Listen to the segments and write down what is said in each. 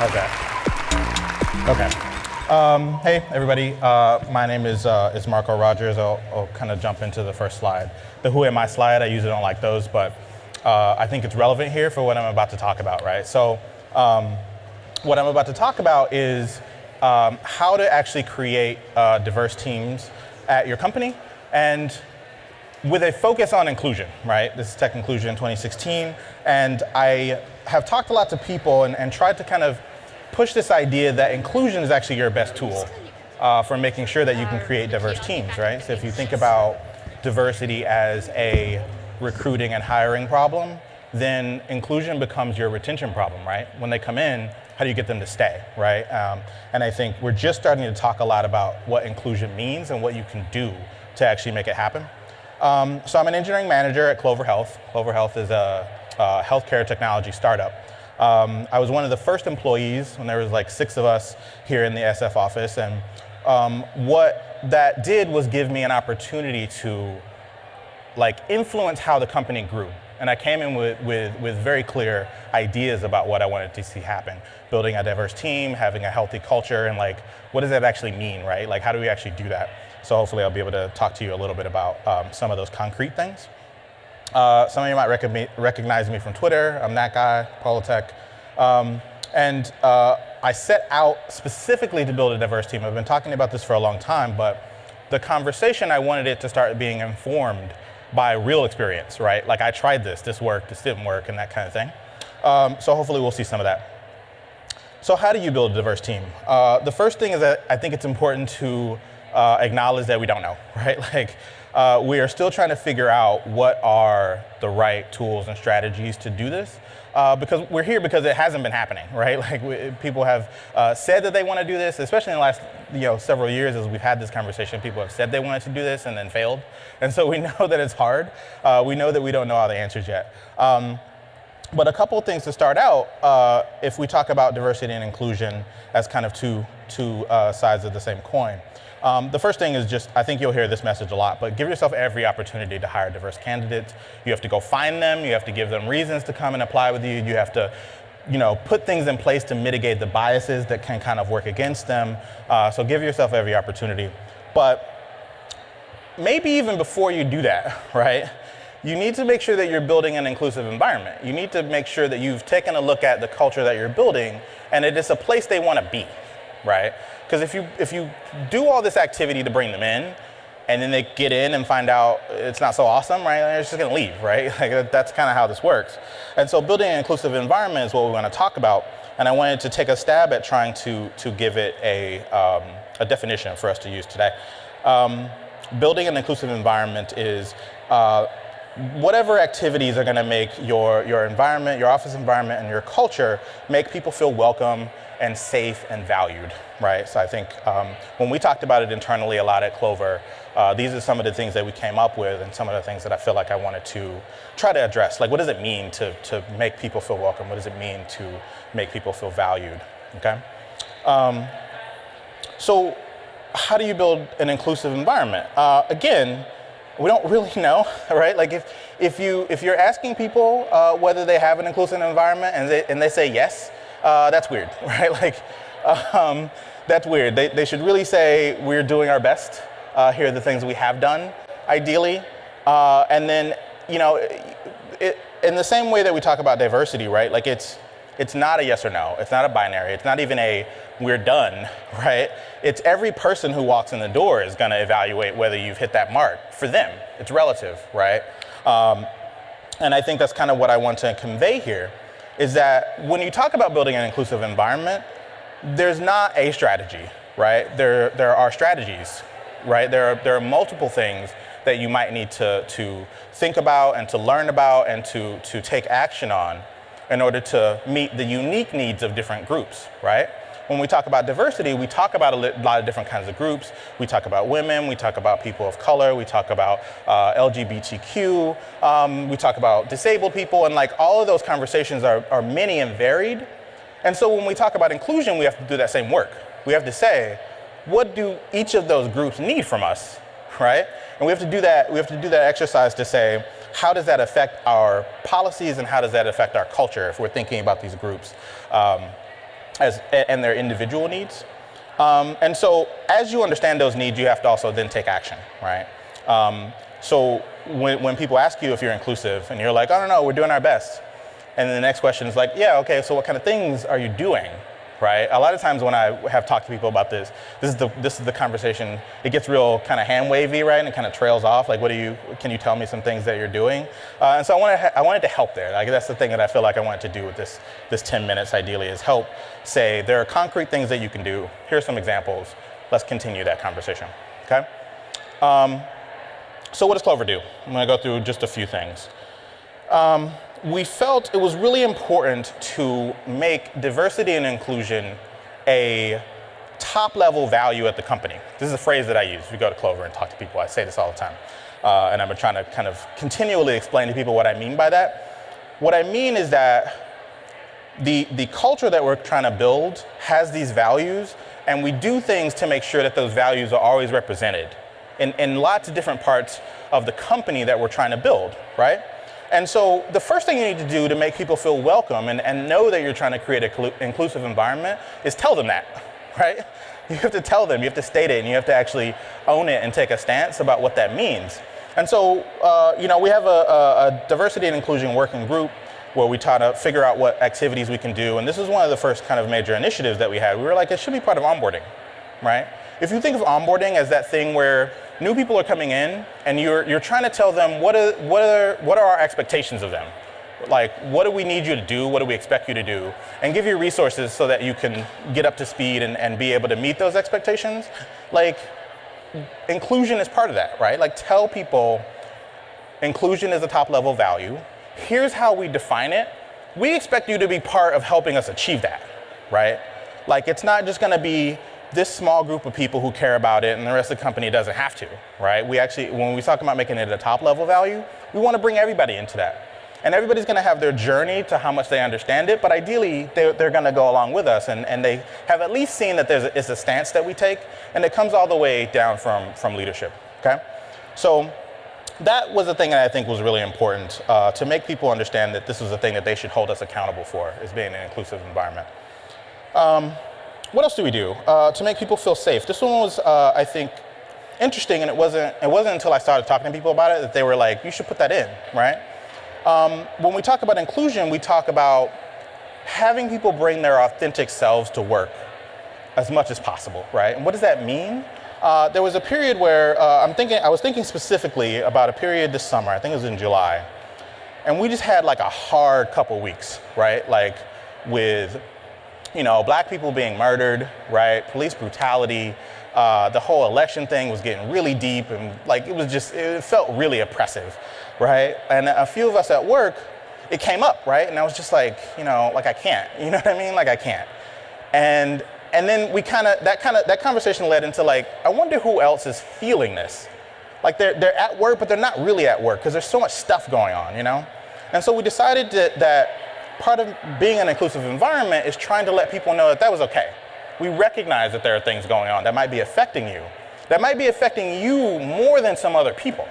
How's that? Okay. Hey, everybody. My name is Marco Rogers. I'll kind of jump into the first slide. The who am I slide, I usually don't like those, but I think it's relevant here for what I'm about to talk about, right? So what I'm about to talk about is how to actually create diverse teams at your company, and with a focus on inclusion, right? This is Tech Inclusion 2016, and I have talked a lot to people and tried to kind of push this idea that inclusion is actually your best tool for making sure that you can create diverse teams, right? So if you think about diversity as a recruiting and hiring problem, then inclusion becomes your retention problem, right? When they come in, how do you get them to stay, right? And I think we're just starting to talk a lot about what inclusion means and what you can do to actually make it happen. So I'm an engineering manager at Clover Health. Clover Health is a healthcare technology startup. I was one of the first employees when there was like 6 of us here in the SF office, and what that did was give me an opportunity to like influence how the company grew. And I came in with very clear ideas about what I wanted to see happen. Building a diverse team, having a healthy culture, and like, what does that actually mean, right? Like, how do we actually do that? So hopefully I'll be able to talk to you a little bit about some of those concrete things. Some of you might recognize me from Twitter. I'm that guy, Politech. I set out specifically to build a diverse team. I've been talking about this for a long time, but the conversation, I wanted it to start being informed by real experience, right? Like, I tried this worked, this didn't work, and that kind of thing. So hopefully we'll see some of that. So how do you build a diverse team? The first thing is that I think it's important to acknowledge that we don't know, right? Like, we are still trying to figure out what are the right tools and strategies to do this, because we're here because it hasn't been happening, right? Like, people have said that they want to do this, especially in the last several years as we've had this conversation. People have said they wanted to do this and then failed, and so we know that it's hard. We know that we don't know all the answers yet. But a couple of things to start out, if we talk about diversity and inclusion as kind of two sides of the same coin. The first thing is just, I think you'll hear this message a lot, but give yourself every opportunity to hire diverse candidates. You have to go find them. You have to give them reasons to come and apply with you. You have to, put things in place to mitigate the biases that can kind of work against them. So give yourself every opportunity. But maybe even before you do that, right, you need to make sure that you're building an inclusive environment. You need to make sure that you've taken a look at the culture that you're building and it is a place they want to be, right? Because if you do all this activity to bring them in, and then they get in and find out it's not so awesome, right? They're just going to leave, right? Like, that's kind of how this works. And so building an inclusive environment is what we want to talk about. And I wanted to take a stab at trying to give it a definition for us to use today. Building an inclusive environment is whatever activities are going to make your environment, your office environment, and your culture make people feel welcome and safe and valued, right? So I think when we talked about it internally a lot at Clover, these are some of the things that we came up with and some of the things that I feel like I wanted to try to address. Like, what does it mean to make people feel welcome? What does it mean to make people feel valued, okay? So how do you build an inclusive environment? Again, we don't really know, right? Like, if you're asking people whether they have an inclusive environment and they say yes, that's weird, right? Like, that's weird. They should really say, we're doing our best. Here are the things we have done, ideally. And then, in the same way that we talk about diversity, right? Like, it's not a yes or no. It's not a binary. It's not even a we're done, right? It's every person who walks in the door is going to evaluate whether you've hit that mark. For them, it's relative, right? And I think that's kind of what I want to convey here, is that when you talk about building an inclusive environment, there's not a strategy, right? There are strategies, right? There are multiple things that you might need to think about and to learn about and to take action on in order to meet the unique needs of different groups, right? When we talk about diversity, we talk about a lot of different kinds of groups. We talk about women, we talk about people of color, we talk about LGBTQ, we talk about disabled people, and like all of those conversations are many and varied. And so when we talk about inclusion, we have to do that same work. We have to say, what do each of those groups need from us, right? And we have to do that exercise to say, how does that affect our policies and how does that affect our culture if we're thinking about these groups? and their individual needs. And so as you understand those needs, you have to also then take action, right? So when people ask you if you're inclusive and you're like, I don't know, we're doing our best. And then the next question is like, yeah, okay, so what kind of things are you doing, right? A lot of times when I have talked to people about this is the conversation, it gets real kind of hand wavy, right? And it kind of trails off, like, can you tell me some things that you're doing? And so I wanted to help there. Like, that's the thing that I feel like I wanted to do with this 10 minutes ideally, is help say, there are concrete things that you can do. Here are some examples. Let's continue that conversation, okay? So what does Clover do? I'm gonna go through just a few things. We felt it was really important to make diversity and inclusion a top-level value at the company. This is a phrase that I use. If you go to Clover and talk to people, I say this all the time. And I've been trying to kind of continually explain to people what I mean by that. What I mean is that the culture that we're trying to build has these values, and we do things to make sure that those values are always represented in lots of different parts of the company that we're trying to build, right? And so the first thing you need to do to make people feel welcome and know that you're trying to create an inclusive environment is tell them that, right? You have to tell them, you have to state it, and you have to actually own it and take a stance about what that means. And so, we have a diversity and inclusion working group where we try to figure out what activities we can do. And this is one of the first kind of major initiatives that we had. We were like, it should be part of onboarding, right? If you think of onboarding as that thing where new people are coming in and you're trying to tell them what are our expectations of them? Like, what do we need you to do? What do we expect you to do? And give you resources so that you can get up to speed and be able to meet those expectations. Like, inclusion is part of that, right? Like, tell people inclusion is a top level value. Here's how we define it. We expect you to be part of helping us achieve that, right? Like, it's not just gonna be this small group of people who care about it and the rest of the company doesn't have to, right? We actually, when we talk about making it a top level value, we wanna bring everybody into that. And everybody's gonna have their journey to how much they understand it, but ideally they're gonna go along with us and they have at least seen that it's a stance that we take, and it comes all the way down from leadership, okay? So that was the thing that I think was really important to make people understand that this was a thing that they should hold us accountable for, is being an inclusive environment. What else do we do to make people feel safe? This one was, I think, interesting, and it wasn't until I started talking to people about it that they were like, you should put that in, right? When we talk about inclusion, we talk about having people bring their authentic selves to work as much as possible, right? And what does that mean? There was a period where I was thinking specifically about a period this summer, I think it was in July, and we just had like a hard couple weeks, right? Like with, Black people being murdered, right? Police brutality, the whole election thing was getting really deep, and like it felt really oppressive, right? And a few of us at work, it came up, right? And I was just like, like I can't, you know what I mean? Like I can't. And then that conversation led into like, I wonder who else is feeling this. Like they're at work, but they're not really at work because there's so much stuff going on, And so we decided that part of being an inclusive environment is trying to let people know that was okay. We recognize that there are things going on that might be affecting you. That might be affecting you more than some other people,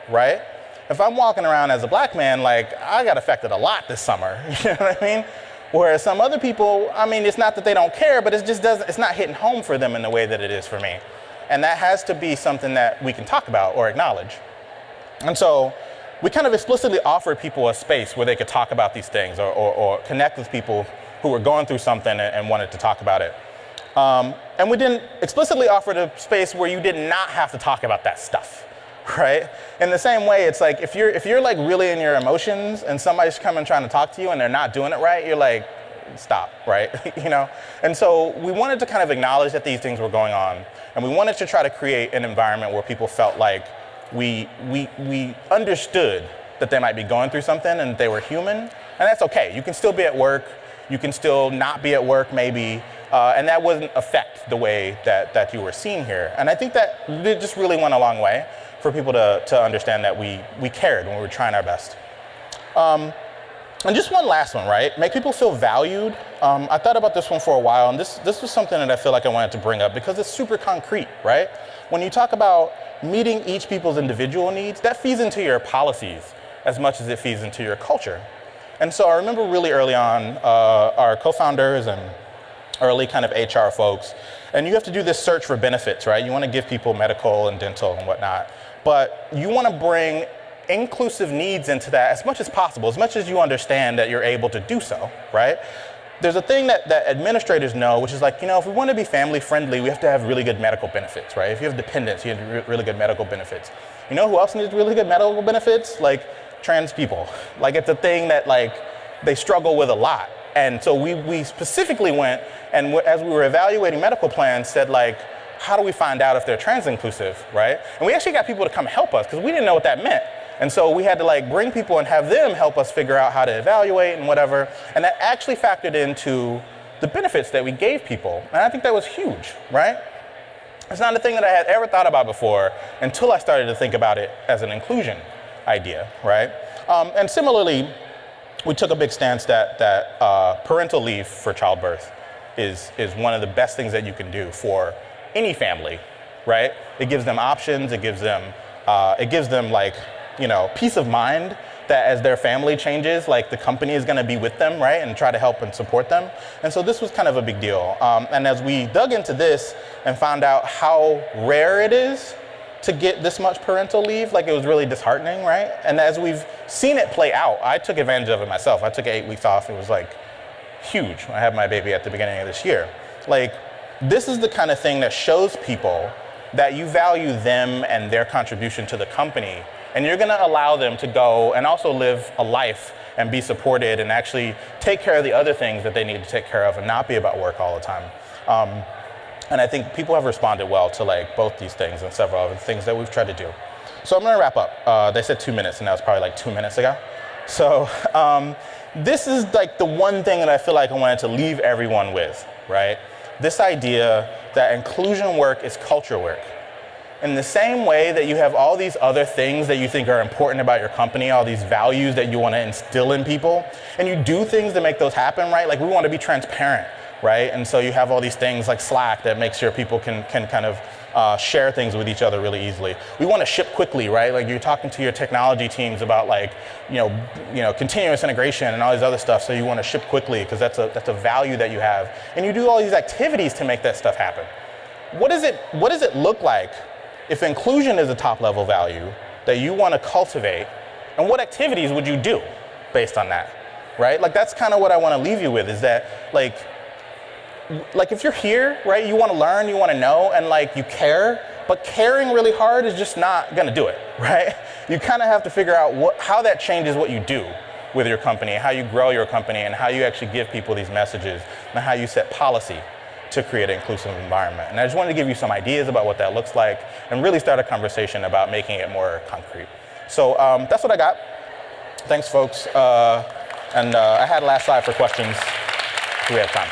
right? If I'm walking around as a Black man, like I got affected a lot this summer, you know what I mean? Whereas some other people, it's not that they don't care, but it's not hitting home for them in the way that it is for me. And that has to be something that we can talk about or acknowledge. And so we kind of explicitly offered people a space where they could talk about these things or connect with people who were going through something and wanted to talk about it. And we didn't explicitly offer a space where you did not have to talk about that stuff, right? In the same way, it's like if you're like really in your emotions and somebody's coming trying to talk to you and they're not doing it right, you're like, stop, right? And so we wanted to kind of acknowledge that these things were going on, and we wanted to try to create an environment where people felt like we understood that they might be going through something and they were human, and that's okay. You can still be at work, you can still not be at work maybe, and that wouldn't affect the way that you were seen here. And I think that it just really went a long way for people to understand that we cared when we were trying our best. And just one last one, right? Make people feel valued. I thought about this one for a while, and this was something that I feel like I wanted to bring up because it's super concrete, right? When you talk about meeting each people's individual needs, that feeds into your policies as much as it feeds into your culture. And so I remember really early on, our co-founders and early kind of HR folks. And you have to do this search for benefits, right? You want to give people medical and dental and whatnot. But you want to bring inclusive needs into that as much as possible, as much as you understand that you're able to do so, right? There's a thing that administrators know, which is like, if we want to be family friendly, we have to have really good medical benefits, right? If you have dependents, you have really good medical benefits. You know who else needs really good medical benefits? Like trans people. Like it's a thing that they struggle with a lot. And so we specifically went and as we were evaluating medical plans said how do we find out if they're trans inclusive, right? And we actually got people to come help us because we didn't know what that meant. And so we had to bring people and have them help us figure out how to evaluate and whatever. And that actually factored into the benefits that we gave people. And I think that was huge, right? It's not a thing that I had ever thought about before until I started to think about it as an inclusion idea, right? And similarly, we took a big stance that parental leave for childbirth is one of the best things that you can do for any family, right? It gives them options. It gives them peace of mind that as their family changes, the company is going to be with them, right, and try to help and support them. And so this was kind of a big deal. And as we dug into this and found out how rare it is to get this much parental leave, it was really disheartening, right? And as we've seen it play out, I took advantage of it myself. I took 8 weeks off. It was huge. I had my baby at the beginning of this year. This is the kind of thing that shows people that you value them and their contribution to the company. And you're going to allow them to go and also live a life and be supported and actually take care of the other things that they need to take care of and not be about work all the time. And I think people have responded well to both these things and several other things that we've tried to do. So I'm going to wrap up. They said 2 minutes, and that was probably 2 minutes ago. So this is the one thing that I feel I wanted to leave everyone with, right? This idea that inclusion work is culture work. In the same way that you have all these other things that you think are important about your company, all these values that you want to instill in people, and you do things to make those happen, right? We want to be transparent, right? And so you have all these things like Slack that makes sure people can kind of share things with each other really easily. We want to ship quickly, right? You're talking to your technology teams about continuous integration and all these other stuff. So you want to ship quickly because that's a value that you have. And you do all these activities to make that stuff happen. What does it look like if inclusion is a top-level value that you want to cultivate, and what activities would you do based on that, right? That's kind of what I want to leave you with is that, if you're here, right, you want to learn, you want to know, and you care, but caring really hard is just not going to do it, right? You kind of have to figure out how that changes what you do with your company, how you grow your company, and how you actually give people these messages, and how you set policy to create an inclusive environment. And I just wanted to give you some ideas about what that looks like and really start a conversation about making it more concrete. So that's what I got. Thanks, folks. I had a last slide for questions if we have time.